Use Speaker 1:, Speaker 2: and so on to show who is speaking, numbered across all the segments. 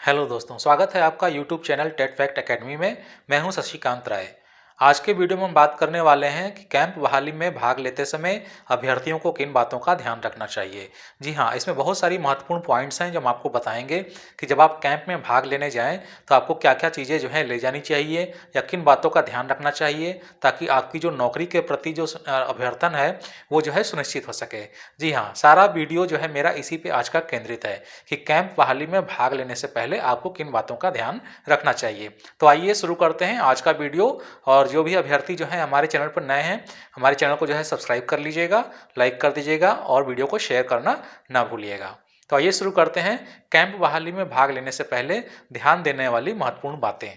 Speaker 1: Hello दोस्तों, स्वागत है आपका YouTube channel Tet Fact Academy में। मैं हूं शशिकांत राय। आज के वीडियो में हम बात करने वाले हैं कि कैंप बहाली में भाग लेते समय अभ्यर्थियों को किन बातों का ध्यान रखना चाहिए। जी हाँ, इसमें बहुत सारी महत्वपूर्ण पॉइंट्स हैं जो हम आपको बताएंगे कि जब आप कैंप में भाग लेने जाएं तो आपको क्या क्या चीज़ें जो है ले जानी चाहिए या किन बातों का ध्यान रखना चाहिए, ताकि आपकी जो नौकरी के प्रति जो अभ्यर्थन है वो जो है सुनिश्चित हो सके। जी हाँ, सारा वीडियो जो है मेरा इसी पे आज का केंद्रित है कि कैंप बहाली में भाग लेने से पहले आपको किन बातों का ध्यान रखना चाहिए। तो आइए शुरू करते हैं आज का वीडियो। और जो भी अभ्यर्थी जो है हमारे चैनल पर नए हैं, हमारे चैनल को जो है सब्सक्राइब कर लीजिएगा, लाइक कर दीजिएगा और वीडियो को शेयर करना ना भूलिएगा। तो आइए शुरू करते हैं कैंप बहाली में भाग लेने से पहले ध्यान देने वाली महत्वपूर्ण बातें।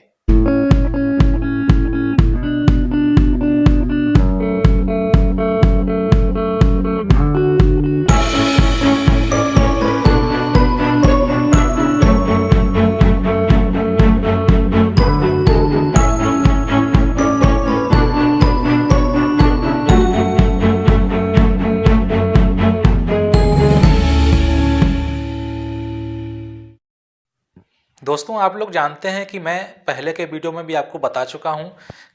Speaker 1: दोस्तों, आप लोग जानते हैं कि मैं पहले के वीडियो में भी आपको बता चुका हूं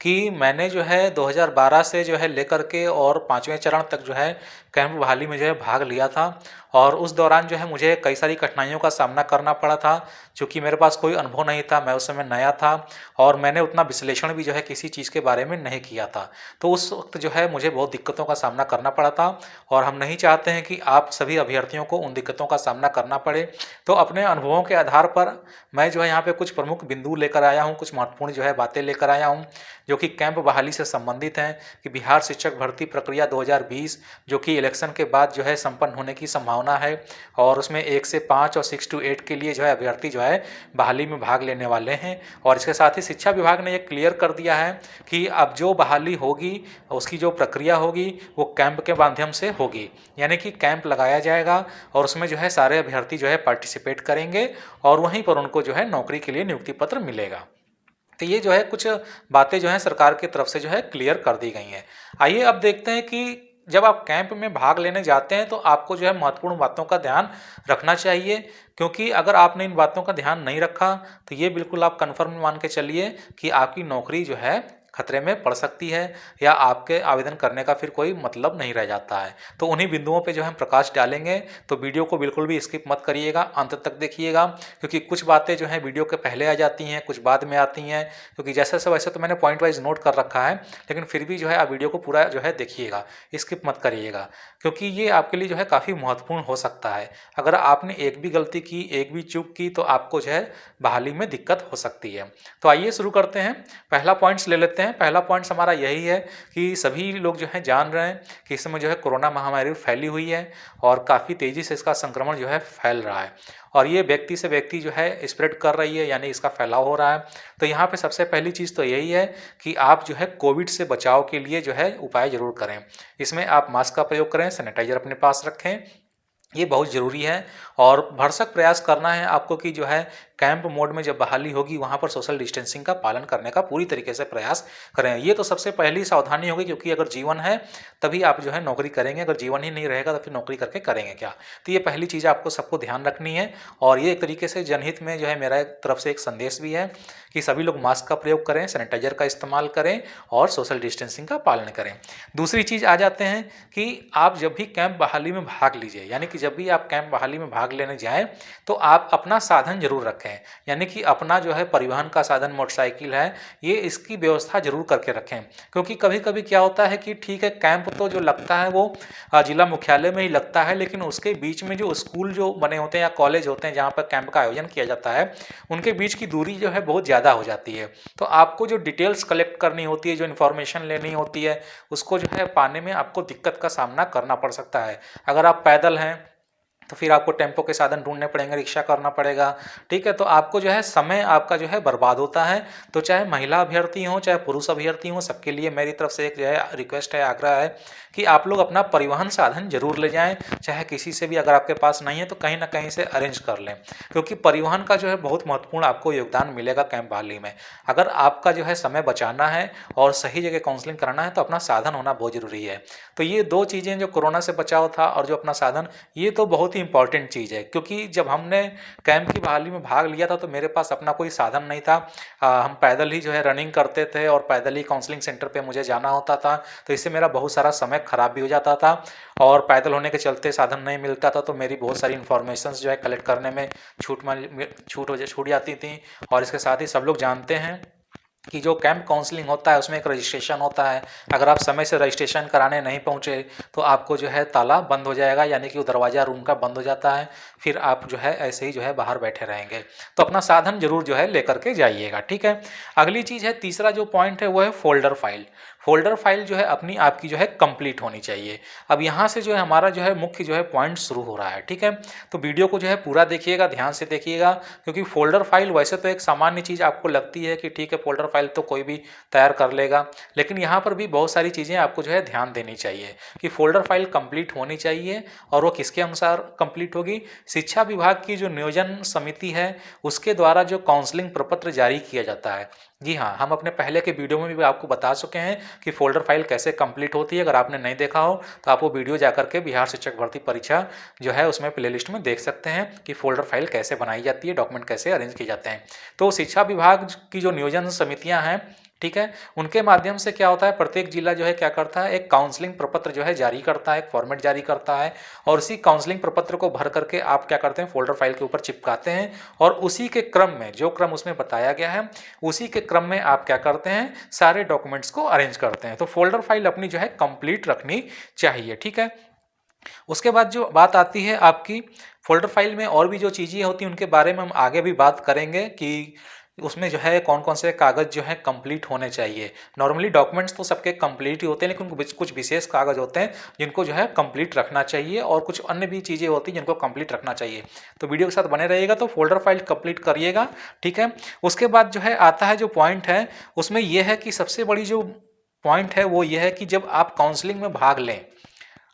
Speaker 1: कि मैंने जो है 2012 से जो है लेकर के और 5वें चरण तक जो है कैंप बहाली में जो है भाग लिया था। और उस दौरान जो है मुझे कई सारी कठिनाइयों का सामना करना पड़ा था, क्योंकि मेरे पास कोई अनुभव नहीं था, मैं उस समय नया था और मैंने उतना विश्लेषण भी जो है किसी चीज़ के बारे में नहीं किया था। तो उस वक्त जो है मुझे बहुत दिक्कतों का सामना करना पड़ा था और हम नहीं चाहते हैं कि आप सभी अभ्यर्थियों को उन दिक्कतों का सामना करना पड़े। तो अपने अनुभवों के आधार पर मैं जो है यहाँ पे कुछ प्रमुख बिंदु लेकर आया हूँ, कुछ महत्वपूर्ण जो है बातें लेकर आया हूँ जो कि कैंप बहाली से संबंधित हैं। कि बिहार शिक्षक भर्ती प्रक्रिया 2020 जो कि इलेक्शन के बाद जो है संपन्न होने की संभावना है और उसमें 1 से 5 और 6 to 8 के लिए जो है अभ्यर्थी जो है बहाली में भाग लेने वाले हैं। और इसके साथ ही शिक्षा विभाग ने ये क्लियर कर दिया है कि अब जो बहाली होगी उसकी जो प्रक्रिया होगी वो कैंप के माध्यम से होगी, यानी कि कैंप लगाया जाएगा और उसमें जो है सारे अभ्यर्थी जो है पार्टिसिपेट करेंगे और वहीं पर उनको जो है नौकरी के लिए नियुक्ति पत्र मिलेगा। तो ये जो है कुछ बातें जो है सरकार की तरफ से जो है क्लियर कर दी गई हैं। आइए अब देखते हैं कि जब आप कैंप में भाग लेने जाते हैं तो आपको जो है महत्वपूर्ण बातों का ध्यान रखना चाहिए, क्योंकि अगर आपने इन बातों का ध्यान नहीं रखा तो ये बिल्कुल आप कन्फर्म मान के चलिए कि आपकी नौकरी जो है खतरे में पड़ सकती है या आपके आवेदन करने का फिर कोई मतलब नहीं रह जाता है। तो उन्हीं बिंदुओं पे जो हम प्रकाश डालेंगे, तो वीडियो को बिल्कुल भी स्किप मत करिएगा, अंत तक देखिएगा, क्योंकि कुछ बातें जो हैं वीडियो के पहले आ जाती हैं, कुछ बाद में आती हैं। क्योंकि जैसे से वैसे तो मैंने पॉइंट वाइज नोट कर रखा है, लेकिन फिर भी जो है आप वीडियो को पूरा जो है देखिएगा, स्किप मत करिएगा, क्योंकि ये आपके लिए जो है काफ़ी महत्वपूर्ण हो सकता है। अगर आपने एक भी गलती की, एक भी चूक की, तो आपको जो है बहाली में दिक्कत हो सकती है। तो आइए शुरू करते हैं, पहला पॉइंट्स ले लेते हैं। पहला पॉइंट्स हमारा यही है कि सभी लोग जो है जान रहे हैं कि इस समय जो है कोरोना महामारी फैली हुई है और काफ़ी तेज़ी से इसका संक्रमण जो है फैल रहा है और ये व्यक्ति से व्यक्ति जो है स्प्रेड कर रही है, यानी इसका फैलाव हो रहा है। तो यहाँ पे सबसे पहली चीज़ तो यही है कि आप जो है कोविड से बचाव के लिए जो है उपाय जरूर करें। इसमें आप मास्क का प्रयोग करें, सैनिटाइजर अपने पास रखें, ये बहुत ज़रूरी है। और भरसक प्रयास करना है आपको कि जो है कैंप मोड में जब बहाली होगी वहाँ पर सोशल डिस्टेंसिंग का पालन करने का पूरी तरीके से प्रयास करें। ये तो सबसे पहली सावधानी होगी, क्योंकि अगर जीवन है तभी आप जो है नौकरी करेंगे, अगर जीवन ही नहीं रहेगा तो फिर नौकरी करके करेंगे क्या। तो ये पहली चीज़ आपको सबको ध्यान रखनी है और ये एक तरीके से जनहित में जो है मेरा एक तरफ से एक संदेश भी है कि सभी लोग मास्क का प्रयोग करें, सैनिटाइजर का इस्तेमाल करें और सोशल डिस्टेंसिंग का पालन करें। दूसरी चीज़ आ जाते हैं कि आप जब भी कैंप बहाली में भाग लीजिए, यानी कि जब भी आप कैंप बहाली में भाग लेने जाएं तो आप अपना साधन जरूर रखें, यानी कि अपना जो है परिवहन का साधन मोटरसाइकिल है, ये इसकी व्यवस्था जरूर करके रखें। क्योंकि कभी कभी क्या होता है कि ठीक है कैंप तो जो लगता है वो जिला मुख्यालय में ही लगता है, लेकिन उसके बीच में जो स्कूल जो बने होते हैं या कॉलेज होते हैं जहाँ पर कैंप का आयोजन किया जाता है, उनके बीच की दूरी जो है बहुत ज़्यादा हो जाती है। तो आपको जो डिटेल्स कलेक्ट करनी होती है, जो इन्फॉर्मेशन लेनी होती है, उसको जो है पाने में आपको दिक्कत का सामना करना पड़ सकता है। अगर आप पैदल हैं तो फिर आपको टेम्पो के साधन ढूंढने पड़ेंगे, रिक्शा करना पड़ेगा, ठीक है। तो आपको जो है समय आपका जो है बर्बाद होता है। तो चाहे महिला अभ्यर्थी हो चाहे पुरुष अभ्यर्थी हो, सबके लिए मेरी तरफ से एक जो है रिक्वेस्ट है, आग्रह है कि आप लोग अपना परिवहन साधन जरूर ले जाएं। चाहे किसी से भी अगर आपके पास नहीं है तो कहीं ना कहीं से अरेंज कर लें, क्योंकि परिवहन का जो है बहुत महत्वपूर्ण आपको योगदान मिलेगा कैंप बहाली में। अगर आपका जो है समय बचाना है और सही जगह काउंसलिंग कराना है तो अपना साधन होना बहुत जरूरी है। तो ये दो चीज़ें, जो कोरोना से बचाव था और जो अपना साधन, ये तो बहुत ही इंपॉर्टेंट चीज़ है, क्योंकि जब हमने कैंप की बहाली में भाग लिया था तो मेरे पास अपना कोई साधन नहीं था। हम पैदल ही जो है रनिंग करते थे और पैदल ही काउंसलिंग सेंटर पे मुझे जाना होता था, तो इससे मेरा बहुत सारा समय ख़राब भी हो जाता था और पैदल होने के चलते साधन नहीं मिलता था, तो मेरी बहुत सारी इन्फॉर्मेशंस जो है कलेक्ट करने में छूट जाती थी। और इसके साथ ही सब लोग जानते हैं कि जो कैंप काउंसलिंग होता है उसमें एक रजिस्ट्रेशन होता है। अगर आप समय से रजिस्ट्रेशन कराने नहीं पहुंचे तो आपको जो है ताला बंद हो जाएगा, यानी कि वो दरवाज़ा रूम का बंद हो जाता है, फिर आप जो है ऐसे ही जो है बाहर बैठे रहेंगे। तो अपना साधन जरूर जो है लेकर के जाइएगा, ठीक है। अगली चीज़ है, तीसरा जो पॉइंट है वो है फोल्डर फाइल। फोल्डर फाइल जो है अपनी आपकी जो है कंप्लीट होनी चाहिए। अब यहाँ से जो है हमारा जो है मुख्य जो है पॉइंट शुरू हो रहा है, ठीक है। तो वीडियो को जो है पूरा देखिएगा, ध्यान से देखिएगा, क्योंकि फोल्डर फाइल वैसे तो एक सामान्य चीज़ आपको लगती है कि ठीक है फोल्डर फाइल तो कोई भी तैयार कर लेगा, लेकिन यहाँ पर भी बहुत सारी चीज़ें आपको जो है ध्यान देनी चाहिए कि फोल्डर फाइल कंप्लीट होनी चाहिए। और वो किसके अनुसार कंप्लीट होगी? शिक्षा विभाग की जो नियोजन समिति है उसके द्वारा जो काउंसलिंग प्रपत्र जारी किया जाता है। जी हाँ, हम अपने पहले के वीडियो में भी आपको बता चुके हैं कि फोल्डर फाइल कैसे कंप्लीट होती है। अगर आपने नहीं देखा हो तो आप वो वीडियो जाकर के बिहार शिक्षक भर्ती परीक्षा जो है उसमें प्लेलिस्ट में देख सकते हैं कि फोल्डर फाइल कैसे बनाई जाती है, डॉक्यूमेंट कैसे अरेंज किए जाते हैं। तो शिक्षा विभाग की जो नियोजन समितियां हैं, ठीक है, उनके माध्यम से क्या होता है, प्रत्येक जिला जो है क्या करता है, एक काउंसलिंग प्रपत्र जो है जारी करता है, एक फॉर्मेट जारी करता है, और उसी काउंसलिंग प्रपत्र को भर करके आप क्या करते हैं, फोल्डर फाइल के ऊपर चिपकाते हैं, और उसी के क्रम में जो क्रम उसमें बताया गया है उसी के क्रम में आप क्या करते हैं, सारे डॉक्यूमेंट्स को अरेंज करते हैं। तो फोल्डर फाइल अपनी जो है कंप्लीट रखनी चाहिए, ठीक है। उसके बाद जो बात आती है आपकी फोल्डर फाइल में और भी जो चीज़ें होती हैं उनके बारे में हम आगे भी बात करेंगे कि उसमें जो है कौन कौन से कागज़ जो है कंप्लीट होने चाहिए। नॉर्मली डॉक्यूमेंट्स तो सबके कंप्लीट ही होते हैं, लेकिन कुछ विशेष कागज़ होते हैं जिनको जो है कंप्लीट रखना चाहिए, और कुछ अन्य भी चीज़ें होती हैं जिनको कंप्लीट रखना चाहिए। तो वीडियो के साथ बने रहिएगा, तो फोल्डर फाइल कंप्लीट करिएगा, ठीक है। उसके बाद जो है आता है जो पॉइंट है उसमें यह है कि सबसे बड़ी जो पॉइंट है वो ये है कि जब आप काउंसलिंग में भाग लें,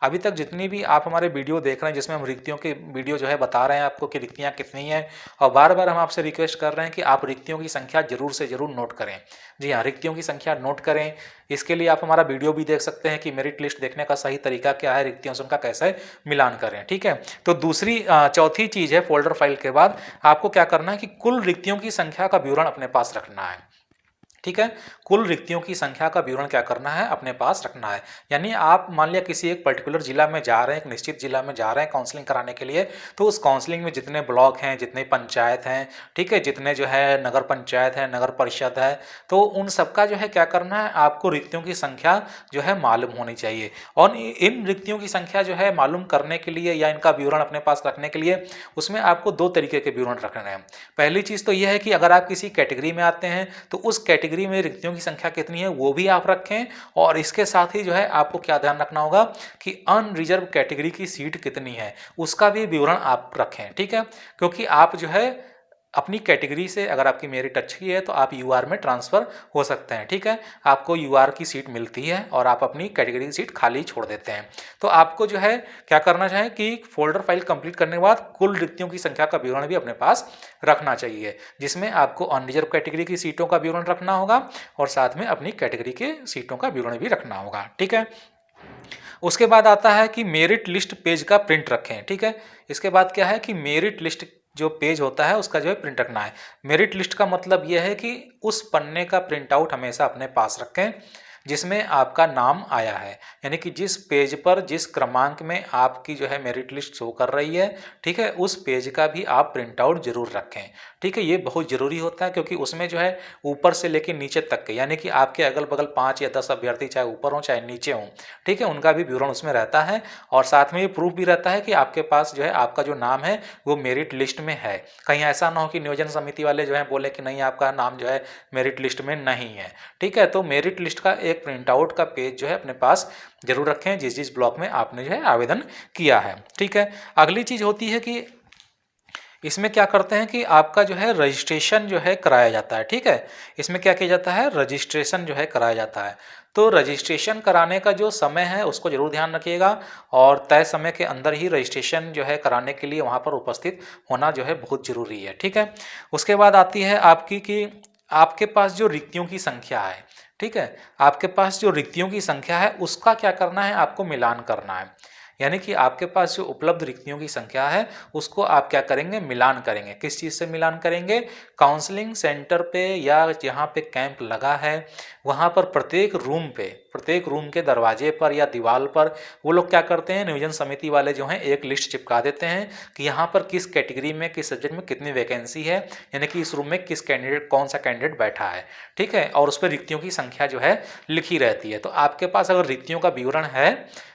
Speaker 1: अभी तक जितनी भी आप हमारे वीडियो देख रहे हैं जिसमें हम रिक्तियों के वीडियो जो है बता रहे हैं आपको कि रिक्तियां कितनी हैं, और बार बार हम आपसे रिक्वेस्ट कर रहे हैं कि आप रिक्तियों की संख्या जरूर से जरूर नोट करें। जी हाँ, रिक्तियों की संख्या नोट करें। इसके लिए आप हमारा वीडियो भी देख सकते हैं कि मेरिट लिस्ट देखने का सही तरीका क्या है, रिक्तियों से उनका कैसे मिलान करें, ठीक है। तो चौथी चीज़ है, फोल्डर फाइल के बाद आपको क्या करना है कि कुल रिक्तियों की संख्या का विवरण अपने पास रखना है, ठीक है। कुल रिक्तियों की संख्या का विवरण क्या करना है, अपने पास रखना है। यानी आप मान लिया किसी एक पर्टिकुलर जिला में जा रहे हैं, एक निश्चित जिला में जा रहे हैं काउंसलिंग कराने के लिए, तो उस काउंसलिंग में जितने ब्लॉक हैं, जितने पंचायत हैं, ठीक है, जितने जो है नगर पंचायत है, नगर परिषद है, तो उन सबका जो है क्या करना है, आपको रिक्तियों की संख्या जो है मालूम होनी चाहिए। और इन रिक्तियों की संख्या जो है मालूम करने के लिए या इनका विवरण अपने पास रखने के लिए उसमें आपको दो तरीके के विवरण रखने हैं। पहली चीज़ तो यह है कि अगर आप किसी कैटेगरी में आते हैं तो उस कैटेगरी में रिक्तियों की संख्या कितनी है वो भी आप रखें, और इसके साथ ही जो है आपको क्या ध्यान रखना होगा कि अनरिजर्व कैटेगरी की सीट कितनी है उसका भी विवरण आप रखें, ठीक है। क्योंकि आप जो है अपनी कैटेगरी से अगर आपकी मेरिट अच्छी है तो आप यूआर में ट्रांसफ़र हो सकते हैं, ठीक है। आपको यूआर की सीट मिलती है और आप अपनी कैटेगरी की सीट खाली छोड़ देते हैं। तो आपको जो है क्या करना चाहिए कि फोल्डर फाइल कंप्लीट करने के बाद कुल रिक्तियों की संख्या का विवरण भी अपने पास रखना चाहिए, जिसमें आपको अनरिजर्व कैटेगरी की सीटों का विवरण रखना होगा और साथ में अपनी कैटेगरी के सीटों का विवरण भी रखना होगा, ठीक है। उसके बाद आता है कि मेरिट लिस्ट पेज का प्रिंट रखें, ठीक है। इसके बाद क्या है कि मेरिट लिस्ट जो पेज होता है उसका जो है प्रिंट रखना है। मेरिट लिस्ट का मतलब यह है कि उस पन्ने का प्रिंट आउट हमेशा अपने पास रखें जिसमें आपका नाम आया है, यानी कि जिस पेज पर जिस क्रमांक में आपकी जो है मेरिट लिस्ट शो कर रही है, ठीक है, उस पेज का भी आप प्रिंट आउट जरूर रखें, ठीक है। ये बहुत ज़रूरी होता है क्योंकि उसमें जो है ऊपर से लेकर नीचे तक के, यानी कि आपके अगल बगल 5 या 10 अभ्यर्थी चाहे ऊपर हों चाहे नीचे हों, ठीक है, उनका भी विवरण उसमें रहता है, और साथ में ये प्रूफ भी रहता है कि आपके पास जो है आपका जो नाम है वो मेरिट लिस्ट में है। कहीं ऐसा ना हो कि नियोजन समिति वाले जो है बोले कि नहीं आपका नाम जो है मेरिट लिस्ट में नहीं है, ठीक है। तो मेरिट लिस्ट का एक प्रिंट आउट का पेज जो है अपने पास जरूर रखें जिस जिस ब्लॉक में आपने जो है आवेदन किया है, ठीक है। अगली चीज होती है कि इसमें क्या करते हैं कि आपका जो है रजिस्ट्रेशन जो है कराया जाता है, ठीक है। इसमें क्या किया जाता है, रजिस्ट्रेशन जो है कराया जाता है। तो रजिस्ट्रेशन कराने का जो समय है उसको जरूर ध्यान रखिएगा, और तय समय के अंदर ही रजिस्ट्रेशन जो है कराने के लिए वहाँ पर उपस्थित होना जो है बहुत ज़रूरी है, ठीक है। उसके बाद आती है आपकी कि आपके पास जो रिक्तियों की संख्या है, ठीक है, आपके पास जो रिक्तियों की संख्या है उसका क्या करना है, आपको मिलान करना है। यानी कि आपके पास जो उपलब्ध रिक्तियों की संख्या है उसको आप क्या करेंगे, मिलान करेंगे। किस चीज़ से मिलान करेंगे? काउंसलिंग सेंटर पे या जहाँ पे कैंप लगा है वहाँ पर प्रत्येक रूम के दरवाजे पर या दीवार पर वो लोग क्या करते हैं, नियोजन समिति वाले जो हैं एक लिस्ट चिपका देते हैं कि यहाँ पर किस कैटेगरी में, किस सब्जेक्ट में कितनी वैकेंसी है, यानी कि इस रूम में किस कैंडिडेट, कौन सा कैंडिडेट बैठा है, ठीक है। और उस पर रिक्तियों की संख्या जो है लिखी रहती है। तो आपके पास अगर रिक्तियों का विवरण है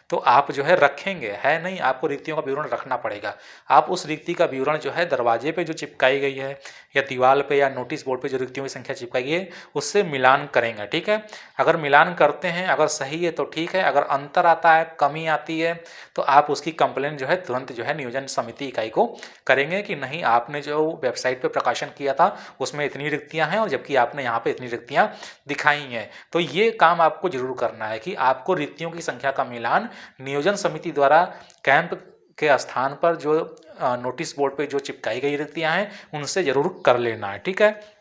Speaker 1: तो आप जो है रखेंगे, है नहीं, आपको रिक्तियों का विवरण रखना पड़ेगा। आप उस रिक्ति का विवरण जो है दरवाजे पे जो चिपकाई गई है या दीवार पे या नोटिस बोर्ड पे जो रिक्तियों की संख्या चिपकाई गई है उससे मिलान करेंगे, ठीक है। अगर मिलान करते हैं, अगर सही है तो ठीक है, अगर अंतर आता है, कमी आती है, तो आप उसकी कंप्लेन जो है तुरंत जो है नियोजन समिति इकाई को करेंगे कि नहीं, आपने जो वेबसाइट पर प्रकाशन किया था उसमें इतनी रिक्तियाँ हैं और जबकि आपने यहाँ पर इतनी रिक्तियाँ दिखाई हैं। तो ये काम आपको जरूर करना है कि आपको रिक्तियों की संख्या का मिलान नियोजन समिति द्वारा कैंप के स्थान पर जो नोटिस बोर्ड पे जो चिपकाई गई रिक्तियां हैं उनसे जरूर कर लेना है, ठीक है।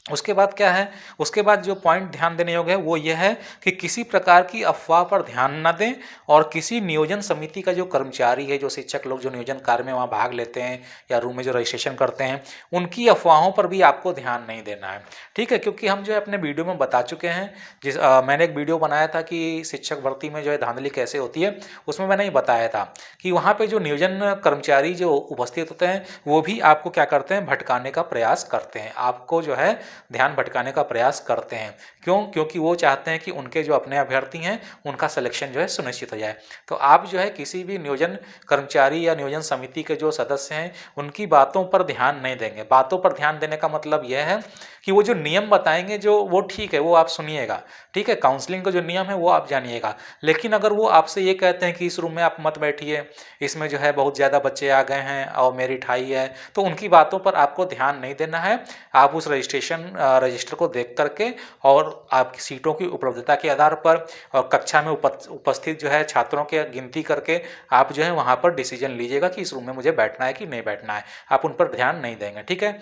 Speaker 1: उसके बाद क्या है, उसके बाद जो पॉइंट ध्यान देने योग्य है वो ये है कि किसी प्रकार की अफवाह पर ध्यान न दें और किसी नियोजन समिति का जो कर्मचारी है, जो शिक्षक लोग जो नियोजन कार्य में वहाँ भाग लेते हैं या रूम में जो रजिस्ट्रेशन करते हैं, उनकी अफवाहों पर भी आपको ध्यान नहीं देना है, ठीक है। क्योंकि हम जो है अपने वीडियो में बता चुके हैं, मैंने एक वीडियो बनाया था कि शिक्षक भर्ती में जो है धांधली कैसे होती है, उसमें मैंने ये बताया था कि वहाँ पर जो नियोजन कर्मचारी जो उपस्थित होते हैं वो भी आपको क्या करते हैं, भटकाने का प्रयास करते हैं, आपको जो है ध्यान भटकाने का प्रयास करते हैं। क्यों? क्योंकि वो चाहते हैं कि उनके जो अपने अभ्यर्थी हैं उनका सिलेक्शन जो है सुनिश्चित हो जाए। तो आप जो है किसी भी नियोजन कर्मचारी या नियोजन समिति के जो सदस्य हैं उनकी बातों पर ध्यान नहीं देंगे। बातों पर ध्यान देने का मतलब यह है कि वो जो नियम बताएंगे जो वो ठीक है, वो आप सुनिएगा, ठीक है। काउंसलिंग का जो नियम है वो आप जानिएगा। लेकिन अगर वो आपसे ये कहते हैं कि इस रूम में आप मत बैठिए, इसमें जो है बहुत ज़्यादा बच्चे आ गए हैं और मेरिट हाई है, तो उनकी बातों पर आपको ध्यान नहीं देना है। आप उस रजिस्टर को देख करके और आपकी सीटों की उपलब्धता के आधार पर और कक्षा में उपस्थित जो है छात्रों की गिनती करके आप जो है वहाँ पर डिसीजन लीजिएगा कि इस रूम में मुझे बैठना है कि नहीं बैठना है। आप उन पर ध्यान नहीं देंगे, ठीक है।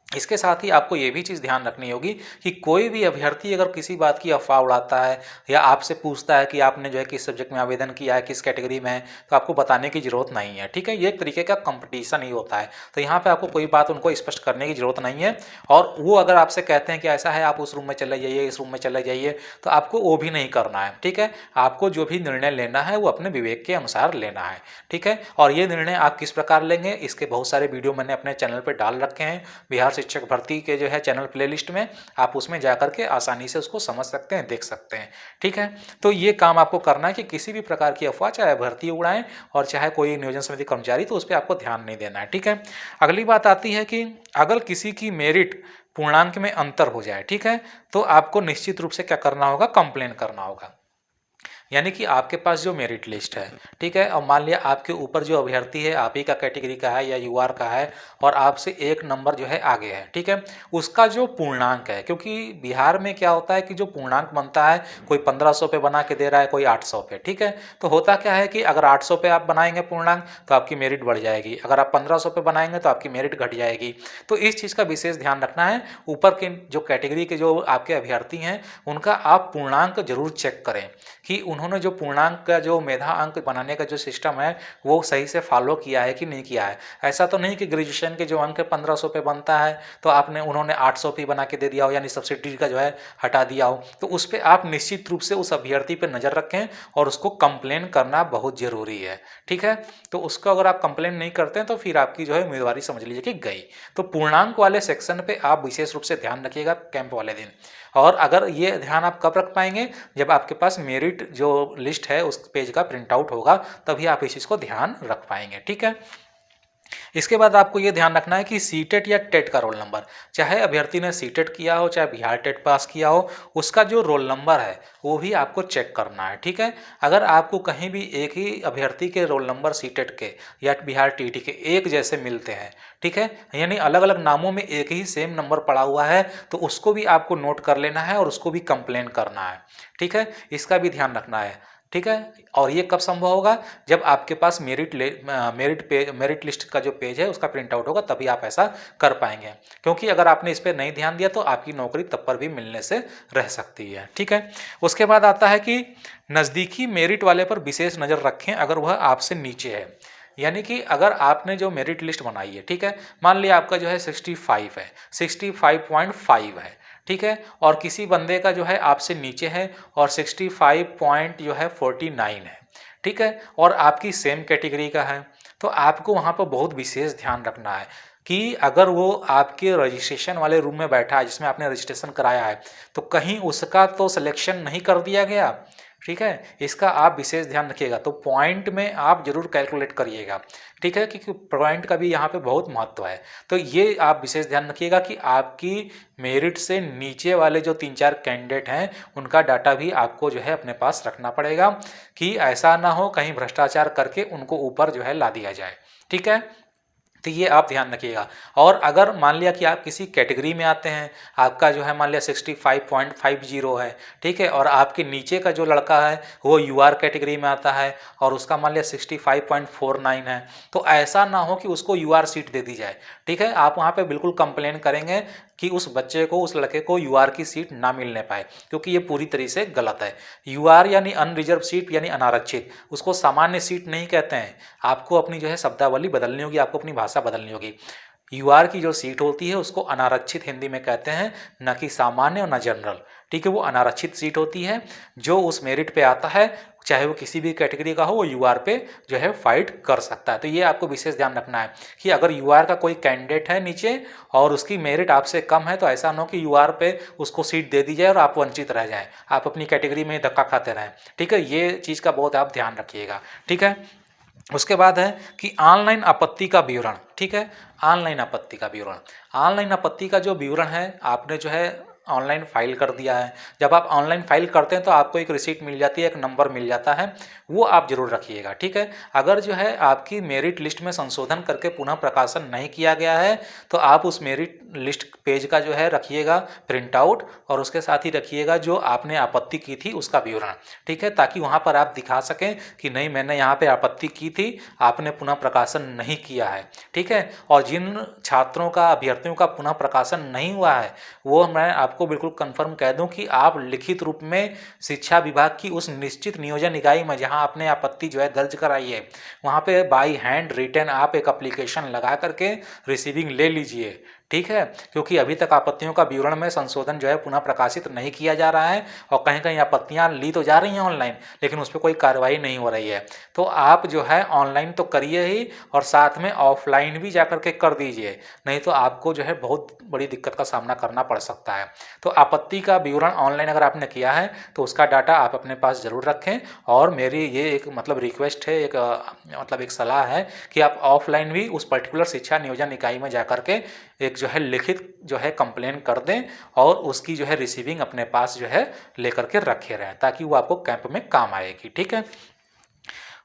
Speaker 1: इसके साथ ही आपको ये भी चीज़ ध्यान रखनी होगी कि कोई भी अभ्यर्थी अगर किसी बात की अफवाह उड़ाता है या आपसे पूछता है कि आपने जो है किस सब्जेक्ट में आवेदन किया है, किस कैटेगरी में है, तो आपको बताने की ज़रूरत नहीं है, ठीक है। ये एक तरीके का कंपटीशन ही होता है। तो यहाँ पे आपको कोई बात उनको स्पष्ट करने की ज़रूरत नहीं है। और वो अगर आपसे कहते हैं कि ऐसा है, आप उस रूम में चले जाइए, इस रूम में चले जाइए, तो आपको वो भी नहीं करना है, ठीक है। आपको जो भी निर्णय लेना है वो अपने विवेक के अनुसार लेना है, ठीक है। और ये निर्णय आप किस प्रकार लेंगे, इसके बहुत सारे वीडियो मैंने अपने चैनल पर डाल रखे हैं। बिहार शिक्षक भर्ती के जो है चैनल प्लेलिस्ट में आप उसमें जाकर के आसानी से उसको समझ सकते हैं, देख सकते हैं, ठीक है। तो ये काम आपको करना है कि किसी भी प्रकार की अफवाह, चाहे भर्ती उड़ाएं और चाहे कोई नियोजन समिति कर्मचारी, तो उस पर आपको ध्यान नहीं देना है, ठीक है। अगली बात आती है कि अगर किसी की मेरिट पूर्णांक में अंतर हो जाए, ठीक है, तो आपको निश्चित रूप से क्या करना होगा, कंप्लेन करना होगा। यानी कि आपके पास जो मेरिट लिस्ट है, ठीक है, और मान लिया आपके ऊपर जो अभ्यर्थी है आप ही का कैटेगरी का है या यूआर का है और आपसे एक नंबर जो है आगे है, ठीक है, उसका जो पूर्णांक है, क्योंकि बिहार में क्या होता है कि जो पूर्णांक बनता है कोई 1500 पे बना के दे रहा है, कोई 800 पे, ठीक है। तो होता क्या है कि अगर 800 पे आप बनाएंगे पूर्णांक तो आपकी मेरिट बढ़ जाएगी, अगर आप 1500 पे बनाएंगे तो आपकी मेरिट घट जाएगी। तो इस चीज़ का विशेष ध्यान रखना है। ऊपर के जो कैटेगरी के जो आपके अभ्यर्थी हैं उनका आप पूर्णांक जरूर चेक करें कि उन्होंने जो पूर्णांक का जो मेधा अंक बनाने का जो सिस्टम है वो सही से फॉलो किया है कि नहीं किया है। ऐसा तो नहीं कि ग्रेजुएशन के जो अंक 1500 पे बनता है तो उन्होंने 800 पे बना के दे दिया हो, यानी सब्सिडी का जो है हटा दिया हो। तो उस पर आप निश्चित रूप से उस अभ्यर्थी पर नज़र रखें और उसको कंप्लेन करना बहुत ज़रूरी है, ठीक है। तो उसको अगर आप कंप्लेन नहीं करते हैं तो फिर आपकी जो है उम्मीदवारी समझ लीजिए कि गई। तो पूर्णांक वाले सेक्शन पे आप विशेष रूप से ध्यान रखिएगा कैंप वाले दिन। और अगर ये ध्यान आप कब रख पाएंगे, जब आपके पास मेरिट जो लिस्ट है उस पेज का प्रिंट आउट होगा, तभी आप इस चीज़ को ध्यान रख पाएंगे, ठीक है। इसके बाद आपको ये ध्यान रखना है कि सीटेट या टेट का रोल नंबर, चाहे अभ्यर्थी ने सीटेट किया हो चाहे बिहार टेट पास किया हो, उसका जो रोल नंबर है वो भी आपको चेक करना है, ठीक है। अगर आपको कहीं भी एक ही अभ्यर्थी के रोल नंबर सीटेट के या बिहार टीटी के एक जैसे मिलते हैं, ठीक है, यानी अलग अलग नामों में एक ही सेम नंबर पड़ा हुआ है, तो उसको भी आपको नोट कर लेना है और उसको भी कंप्लेन करना है, ठीक है। इसका भी ध्यान रखना है। ठीक है। और ये कब संभव होगा, जब आपके पास मेरिट लिस्ट का जो पेज है उसका प्रिंट आउट होगा, तभी आप ऐसा कर पाएंगे। क्योंकि अगर आपने इस पर नहीं ध्यान दिया तो आपकी नौकरी तब पर भी मिलने से रह सकती है। ठीक है। उसके बाद आता है कि नज़दीकी मेरिट वाले पर विशेष नज़र रखें अगर वह आपसे नीचे है। यानी कि अगर आपने जो मेरिट लिस्ट बनाई है, ठीक है, मान लिया आपका जो है 65 है, 65.5 है, ठीक है, और किसी बंदे का जो है आपसे नीचे है और 65 पॉइंट जो है 49 है, ठीक है, और आपकी सेम कैटेगरी का है, तो आपको वहाँ पर बहुत विशेष ध्यान रखना है कि अगर वो आपके रजिस्ट्रेशन वाले रूम में बैठा है जिसमें आपने रजिस्ट्रेशन कराया है, तो कहीं उसका तो सिलेक्शन नहीं कर दिया गया। ठीक है, इसका आप विशेष ध्यान रखिएगा। तो पॉइंट में आप जरूर कैलकुलेट करिएगा, ठीक है, क्योंकि पॉइंट का भी यहाँ पे बहुत महत्व है। तो ये आप विशेष ध्यान रखिएगा कि आपकी मेरिट से नीचे वाले जो 3-4 कैंडिडेट हैं उनका डाटा भी आपको जो है अपने पास रखना पड़ेगा, कि ऐसा ना हो कहीं भ्रष्टाचार करके उनको ऊपर जो है ला दिया जाए। ठीक है, तो ये आप ध्यान रखिएगा। और अगर मान लिया कि आप किसी कैटेगरी में आते हैं, आपका जो है मान लिया 65.50 है, ठीक है, और आपके नीचे का जो लड़का है वो यूआर कैटेगरी में आता है और उसका मान लिया 65.49 है, तो ऐसा ना हो कि उसको यूआर सीट दे दी जाए। ठीक है, आप वहाँ पे बिल्कुल कंप्लेन करेंगे कि उस बच्चे को, उस लड़के को यूआर की सीट ना मिलने पाए, क्योंकि ये पूरी तरीके से गलत है। यूआर यानी अनरिजर्व सीट यानी अनारक्षित, उसको सामान्य सीट नहीं कहते हैं। आपको अपनी जो है शब्दावली बदलनी होगी, आपको अपनी भाषा बदलनी होगी। यूआर की जो सीट होती है उसको अनारक्षित हिंदी में कहते हैं, न कि सामान्य और न जनरल। ठीक है, वो अनारक्षित सीट होती है। जो उस मेरिट पे आता है, चाहे वो किसी भी कैटेगरी का हो, वो यूआर पे जो है फाइट कर सकता है। तो ये आपको विशेष ध्यान रखना है कि अगर यूआर का कोई कैंडिडेट है नीचे और उसकी मेरिट आपसे कम है, तो ऐसा ना हो कि यूआर पे उसको सीट दे दी जाए और आप वंचित रह जाएं, आप अपनी कैटेगरी में धक्का खाते रहें। ठीक है, ये चीज़ का बहुत आप ध्यान रखिएगा। ठीक है, उसके बाद है कि ऑनलाइन आपत्ति का विवरण। ठीक है, ऑनलाइन आपत्ति का विवरण, ऑनलाइन आपत्ति का जो विवरण है आपने जो है ऑनलाइन फाइल कर दिया है। जब आप ऑनलाइन फाइल करते हैं तो आपको एक रिसीट मिल जाती है, एक नंबर मिल जाता है, वो आप जरूर रखिएगा। ठीक है, अगर जो है आपकी मेरिट लिस्ट में संशोधन करके पुनः प्रकाशन नहीं किया गया है, तो आप उस मेरिट लिस्ट पेज का जो है रखिएगा प्रिंट आउट, और उसके साथ ही रखिएगा जो आपने आपत्ति की थी उसका विवरण। ठीक है, ताकि वहाँ पर आप दिखा सकें कि नहीं, मैंने यहाँ पे आपत्ति की थी, आपने पुनः प्रकाशन नहीं किया है। ठीक है, और जिन छात्रों का, अभ्यर्थियों का पुनः प्रकाशन नहीं हुआ है, वो मैं आपको बिल्कुल कंफर्म कह दूं कि आप लिखित रूप में शिक्षा विभाग की उस निश्चित नियोजन इकाई में जहां आपने आपत्ति जो है दर्ज कराई है, वहां पे बाय हैंड रिटन आप एक एप्लीकेशन लगा करके रिसीविंग ले लीजिए। ठीक है, क्योंकि अभी तक आपत्तियों का विवरण में संशोधन जो है पुनः प्रकाशित नहीं किया जा रहा है, और कहीं कहीं आपत्तियां ली तो जा रही हैं ऑनलाइन, लेकिन उस पर कोई कार्रवाई नहीं हो रही है। तो आप जो है ऑनलाइन तो करिए ही, और साथ में ऑफलाइन भी जा करके कर दीजिए, नहीं तो आपको जो है बहुत बड़ी दिक्कत का सामना करना पड़ सकता है। तो आपत्ति का विवरण ऑनलाइन अगर आपने किया है तो उसका डाटा आप अपने पास ज़रूर रखें। और मेरी ये एक मतलब रिक्वेस्ट है, एक मतलब एक सलाह है कि आप ऑफलाइन भी उस पर्टिकुलर शिक्षा नियोजन इकाई में जा करके एक जो है लिखित जो है कंप्लेन कर दें, और उसकी जो है रिसीविंग अपने पास जो है लेकर के रखे रहें, ताकि वो आपको कैंप में काम आएगी। ठीक है,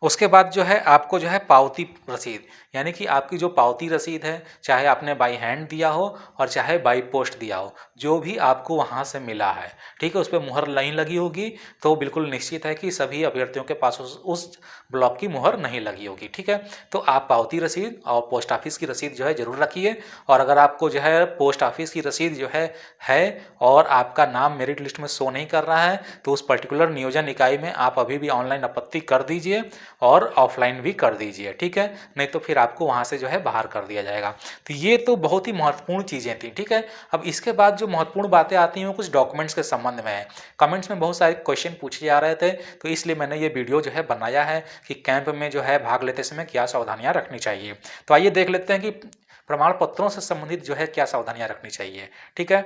Speaker 1: उसके बाद जो है आपको जो है पावती रसीद, यानी कि आपकी जो पावती रसीद है, चाहे आपने बाई हैंड दिया हो और चाहे बाई पोस्ट दिया हो, जो भी आपको वहाँ से मिला है, ठीक है, उस पर मुहर नहीं लगी होगी, तो बिल्कुल निश्चित है कि सभी अभ्यर्थियों के पास उस ब्लॉक की मुहर नहीं लगी होगी। ठीक है, तो आप पावती रसीद और पोस्ट ऑफिस की रसीद जो है ज़रूर रखिए। और अगर आपको जो है पोस्ट ऑफिस की रसीद जो है और आपका नाम मेरिट लिस्ट में शो नहीं कर रहा है, तो उस पर्टिकुलर नियोजन इकाई में आप अभी भी ऑनलाइन आपत्ति कर दीजिए और ऑफलाइन भी कर दीजिए। ठीक है, नहीं तो फिर आपको वहाँ से जो है बाहर कर दिया जाएगा। तो ये तो बहुत ही महत्वपूर्ण चीज़ें थी। ठीक है, अब इसके बाद जो महत्वपूर्ण बातें आती हैं वो कुछ डॉक्यूमेंट्स के संबंध में है। कमेंट्स में बहुत सारे क्वेश्चन पूछे जा रहे थे, तो इसलिए मैंने ये वीडियो जो है बनाया है कि कैंप में जो है भाग लेते समय क्या सावधानियाँ रखनी चाहिए। तो आइए देख लेते हैं कि प्रमाण पत्रों से संबंधित जो है क्या सावधानियाँ रखनी चाहिए। ठीक है,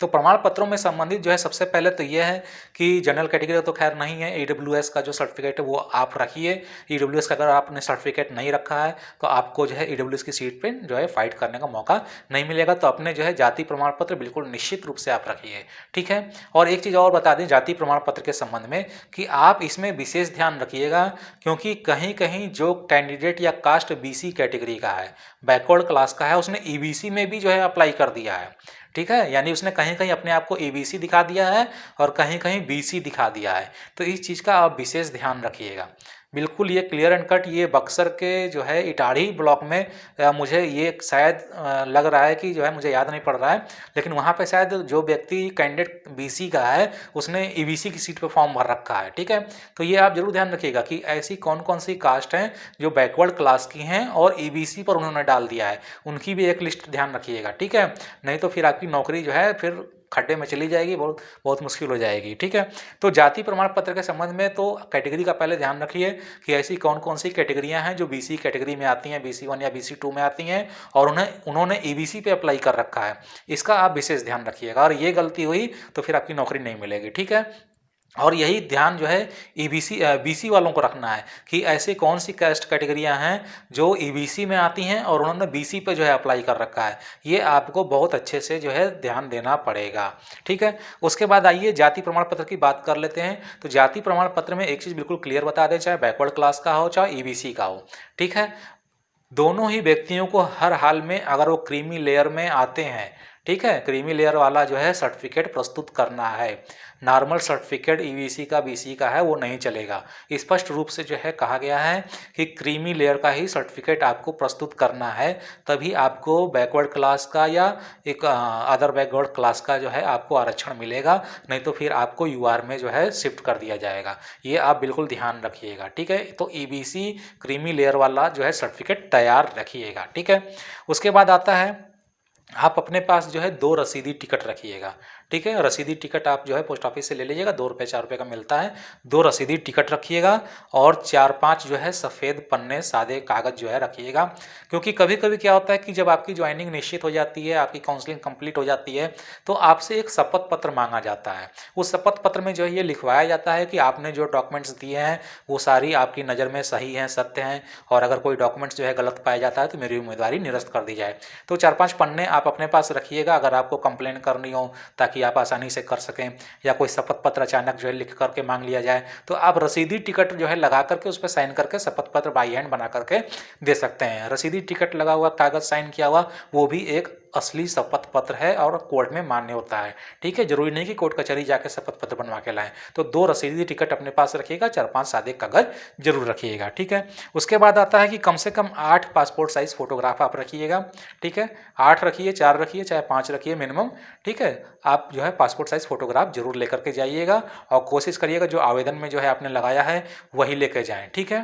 Speaker 1: तो प्रमाण पत्रों में संबंधित जो है सबसे पहले तो ये है कि जनरल कैटेगरी तो खैर नहीं है, ईडब्ल्यूएस का जो सर्टिफिकेट है वो आप रखिए। ईडब्ल्यूएस का अगर आपने सर्टिफिकेट नहीं रखा है तो आपको जो है ईडब्ल्यूएस की सीट पे जो है फाइट करने का मौका नहीं मिलेगा। तो अपने जो है जाति प्रमाण पत्र बिल्कुल निश्चित रूप से आप रखिए। ठीक है, और एक चीज़ और बता दें जाति प्रमाण पत्र के संबंध में कि आप इसमें विशेष ध्यान रखिएगा, क्योंकि कहीं कहीं जो कैंडिडेट या कास्ट BC कैटेगरी का है, बैकवर्ड क्लास का है, उसने EBC में भी जो है अप्लाई कर दिया है। ठीक है, यानी उसने कहीं कहीं अपने आप को ABC दिखा दिया है और कहीं कहीं BC दिखा दिया है। तो इस चीज़ का आप विशेष ध्यान रखिएगा। बिल्कुल ये क्लियर एंड कट ये बक्सर के जो है इटाढ़ी ब्लॉक में मुझे ये शायद लग रहा है कि जो है, मुझे याद नहीं पड़ रहा है, लेकिन वहाँ पे शायद जो व्यक्ति कैंडिडेट BC का है उसने EBC की सीट पे फॉर्म भर रखा है। ठीक है, तो ये आप जरूर ध्यान रखिएगा कि ऐसी कौन कौन सी कास्ट हैं जो बैकवर्ड क्लास की हैं और EBC पर उन्होंने डाल दिया है, उनकी भी एक लिस्ट ध्यान रखिएगा। ठीक है, नहीं तो फिर आपकी नौकरी जो है फिर खड्डे में चली जाएगी, बहुत बहुत मुश्किल हो जाएगी। ठीक है, तो जाति प्रमाण पत्र के संबंध में तो कैटेगरी का पहले ध्यान रखिए कि ऐसी कौन कौन सी कैटेगरियां हैं जो BC कैटेगरी में आती हैं, BC1 या BC2 में आती हैं और उन्होंने EBC पे अप्लाई कर रखा है, इसका आप विशेष ध्यान रखिएगा। और ये गलती हुई तो फिर आपकी नौकरी नहीं मिलेगी। ठीक है, और यही ध्यान जो है BC वालों को रखना है कि ऐसे कौन सी कास्ट कैटेगरियां हैं जो EBC में आती हैं और उन्होंने BC पे जो है अप्लाई कर रखा है, ये आपको बहुत अच्छे से जो है ध्यान देना पड़ेगा। ठीक है, उसके बाद आइए जाति प्रमाण पत्र की बात कर लेते हैं। तो जाति प्रमाण पत्र में एक चीज़ बिल्कुल क्लियर बता दें, चाहे बैकवर्ड क्लास का हो चाहे EBC का हो। ठीक है, दोनों ही व्यक्तियों को हर हाल में अगर वो क्रीमी लेयर में आते हैं, ठीक है, क्रीमी लेयर वाला जो है सर्टिफिकेट प्रस्तुत करना है। नॉर्मल सर्टिफिकेट EBC का BC का है वो नहीं चलेगा। स्पष्ट रूप से जो है कहा गया है कि क्रीमी लेयर का ही सर्टिफिकेट आपको प्रस्तुत करना है, तभी आपको बैकवर्ड क्लास का या एक अदर बैकवर्ड क्लास का जो है आपको आरक्षण मिलेगा, नहीं तो फिर आपको UR में जो है शिफ्ट कर दिया जाएगा। ये आप बिल्कुल ध्यान रखिएगा। ठीक है, तो EBC क्रीमी लेयर वाला जो है सर्टिफिकेट तैयार रखिएगा। ठीक है, उसके बाद आता है आप अपने पास जो है 2 रसीदी टिकट रखिएगा। ठीक है, रसीदी टिकट आप जो है पोस्ट ऑफिस से ले लीजिएगा, 2 रुपये 4 रुपये का मिलता है। 2 रसीदी टिकट रखिएगा और 4-5 जो है सफ़ेद पन्ने सादे कागज़ जो है रखिएगा, क्योंकि कभी कभी क्या होता है कि जब आपकी ज्वाइनिंग निश्चित हो जाती है, आपकी काउंसलिंग कंप्लीट हो जाती है, तो आपसे एक शपथ पत्र मांगा जाता है। उस शपथ पत्र में जो है ये लिखवाया जाता है कि आपने जो डॉक्यूमेंट्स दिए हैं वो सारी आपकी नज़र में सही हैं, सत्य हैं, और अगर कोई डॉक्यूमेंट्स जो है गलत पाया जाता है तो मेरी उम्मीदवारी निरस्त कर दी जाए। तो 4-5 पन्ने आप अपने पास रखिएगा अगर आपको कंप्लेन करनी हो, ताकि आप आसानी से कर सकें, या कोई शपथ पत्र अचानक जो है लिख करके मांग लिया जाए तो आप रसीदी टिकट जो है लगा करके उस पर साइन करके शपथ पत्र बाई हैंड बना करके दे सकते हैं। रसीदी टिकट लगा हुआ कागज साइन किया हुआ वो भी एक असली शपथ पत्र है और कोर्ट में मान्य होता है। ठीक है, जरूरी नहीं कि कोर्ट कचहरी जाके शपथ पत्र बनवा के लाएं। तो 2 रसीदी टिकट अपने पास रखिएगा, 4-5 सादे कागज जरूर रखिएगा। ठीक है, उसके बाद आता है कि कम से कम 8 पासपोर्ट साइज फोटोग्राफ आप रखिएगा। ठीक है, 8 रखिए, 4 रखिए, चाहे 5 रखिए मिनिमम। ठीक है, आप जो है पासपोर्ट साइज फोटोग्राफ जरूर लेकर के जाइएगा और कोशिश करिएगा जो आवेदन में जो है आपने लगाया है वही लेकर जाएं। ठीक है,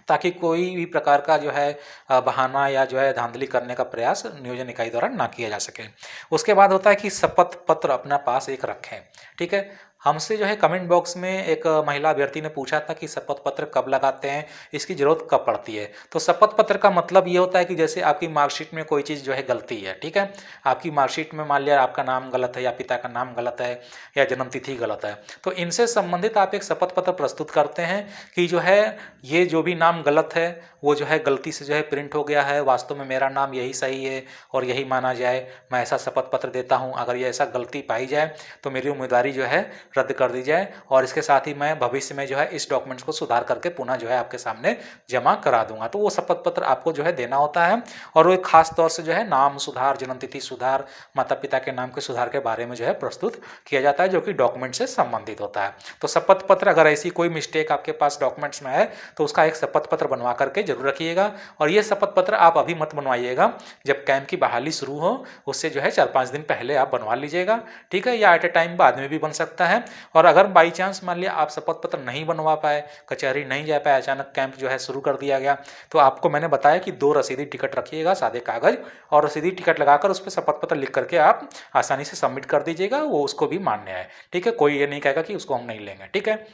Speaker 1: ताकि कोई भी प्रकार का जो है बहाना या जो है धांधली करने का प्रयास नियोजन इकाई द्वारा ना किया जा सके। उसके बाद होता है कि शपथ पत्र अपना पास एक रखें। ठीक है, हमसे जो है कमेंट बॉक्स में एक महिला अभ्यर्थी ने पूछा था कि शपथ पत्र कब लगाते हैं, इसकी ज़रूरत कब पड़ती है। तो शपथ पत्र का मतलब ये होता है कि जैसे आपकी मार्कशीट में कोई चीज़ जो है गलती है, ठीक है, आपकी मार्कशीट में मान लिया आपका नाम गलत है या पिता का नाम गलत है या जन्मतिथि गलत है, तो इनसे संबंधित आप एक शपथ पत्र प्रस्तुत करते हैं कि जो है ये जो भी नाम गलत है वो जो है गलती से जो है प्रिंट हो गया है, वास्तव में मेरा नाम यही सही है और यही माना जाए, मैं ऐसा शपथ पत्र देता हूँ। अगर ये ऐसा गलती पाई जाए तो मेरी उम्मीदवारी जो है रद्द कर दी जाए, और इसके साथ ही मैं भविष्य में जो है इस डॉक्यूमेंट्स को सुधार करके पुनः जो है आपके सामने जमा करा दूंगा। तो वो शपथ पत्र आपको जो है देना होता है, और वो एक खास तौर से जो है नाम सुधार, जन्मतिथि सुधार, माता पिता के नाम के सुधार के बारे में जो है प्रस्तुत किया जाता है, जो कि डॉक्यूमेंट से संबंधित होता है। तो शपथ पत्र अगर ऐसी कोई मिस्टेक आपके पास डॉक्यूमेंट्स में है तो उसका एक शपथ पत्र बनवा करके जरूर रखिएगा। और ये शपथ पत्र आप अभी मत बनवाइएगा, जब कैंप की बहाली शुरू हो उससे जो है 4-5 दिन पहले आप बनवा लीजिएगा। ठीक है, या एट ए टाइम बाद में भी बन सकता है। और अगर बाई चांस मान लिया आप शपथ पत्र नहीं बनवा पाए, कचहरी नहीं जा पाए, अचानक कैंप जो है शुरू कर दिया गया, तो आपको मैंने बताया कि 2 रसीदी टिकट रखिएगा, सादे कागज, और रसीदी टिकट लगाकर उस पर शपथ पत्र लिख करके आप आसानी से सबमिट कर दीजिएगा, वो उसको भी मान्य है। ठीक है, कोई ये नहीं कहेगा कि उसको हम नहीं लेंगे। ठीक है,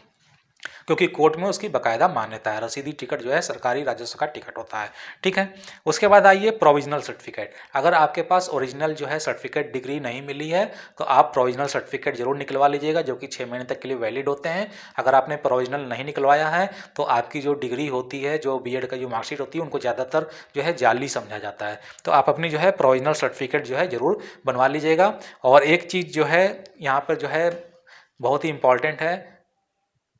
Speaker 1: क्योंकि कोर्ट में उसकी बाकायदा मान्यता है। रसीदी टिकट जो है सरकारी राजस्व का टिकट होता है। ठीक है, उसके बाद आइए प्रोविजनल सर्टिफिकेट। अगर आपके पास ओरिजिनल जो है सर्टिफिकेट डिग्री नहीं मिली है तो आप प्रोविजनल सर्टिफिकेट जरूर निकलवा लीजिएगा, जो कि 6 महीने तक के लिए वैलिड होते हैं। अगर आपने प्रोविजनल नहीं निकलवाया है तो आपकी जो डिग्री होती है, जो बीएड का जो मार्कशीट होती है, उनको ज़्यादातर जो है जाली समझा जाता है। तो आप अपनी जो है प्रोविजनल सर्टिफिकेट जो है ज़रूर बनवा लीजिएगा। और एक चीज़ जो है यहाँ पर जो है बहुत ही इम्पॉर्टेंट है,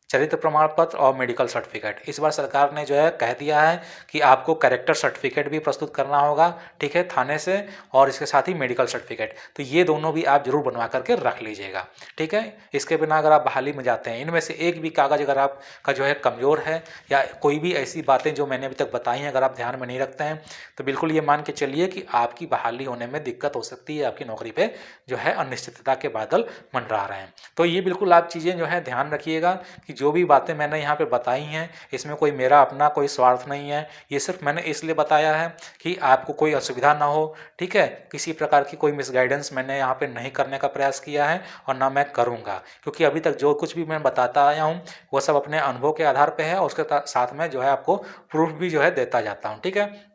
Speaker 1: चरित्र प्रमाण पत्र और मेडिकल सर्टिफिकेट। इस बार सरकार ने जो है कह दिया है कि आपको कैरेक्टर सर्टिफिकेट भी प्रस्तुत करना होगा, ठीक है, थाने से, और इसके साथ ही मेडिकल सर्टिफिकेट। तो ये दोनों भी आप जरूर बनवा करके रख लीजिएगा, ठीक है। इसके बिना अगर आप बहाली में जाते हैं, इनमें से एक भी कागज़ अगर आपका जो है कमज़ोर है या कोई भी ऐसी बातें जो मैंने अभी तक बताई हैं अगर आप ध्यान में नहीं रखते हैं, तो बिल्कुल ये मान के चलिए कि आपकी बहाली होने में दिक्कत हो सकती है, आपकी नौकरी पर जो है अनिश्चितता के बादल मंडरा रहे हैं। तो ये बिल्कुल आप चीज़ें जो है ध्यान रखिएगा कि जो भी बातें मैंने यहाँ पे बताई हैं, इसमें कोई मेरा अपना कोई स्वार्थ नहीं है। ये सिर्फ मैंने इसलिए बताया है कि आपको कोई असुविधा ना हो, ठीक है। किसी प्रकार की कोई मिसगाइडेंस मैंने यहाँ पे नहीं करने का प्रयास किया है और ना मैं करूँगा, क्योंकि अभी तक जो कुछ भी मैं बताता आया हूँ वो सब अपने अनुभव के आधार पर है और उसके साथ में जो है आपको प्रूफ भी जो है देता जाता हूँ, ठीक है।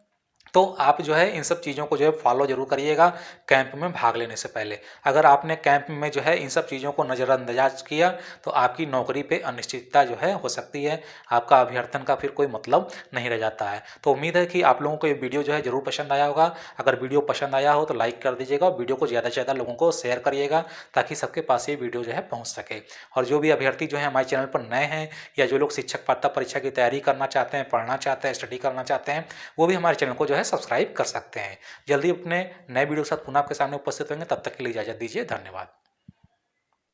Speaker 1: तो आप जो है इन सब चीज़ों को जो है फॉलो जरूर करिएगा कैंप में भाग लेने से पहले। अगर आपने कैंप में जो है इन सब चीज़ों को नज़रअंदाज किया तो आपकी नौकरी पे अनिश्चितता जो है हो सकती है, आपका अभ्यर्थन का फिर कोई मतलब नहीं रह जाता है। तो उम्मीद है कि आप लोगों को ये वीडियो जो है ज़रूर पसंद आया होगा। अगर वीडियो पसंद आया हो तो लाइक कर दीजिएगा और वीडियो को ज़्यादा से ज़्यादा लोगों को शेयर करिएगा ताकि सबके पास ये वीडियो जो है पहुँच सके। और जो भी अभ्यर्थी जो है हमारे चैनल पर नए हैं या जो लोग शिक्षक पात्रता परीक्षा की तैयारी करना चाहते हैं, पढ़ना चाहते हैं, स्टडी करना चाहते हैं, वो भी हमारे चैनल को जो है सब्सक्राइब कर सकते हैं। जल्दी अपने नए वीडियो के साथ पुनः आपके सामने उपस्थित होंगे, तब तक के लिए इजाजत दीजिए। धन्यवाद।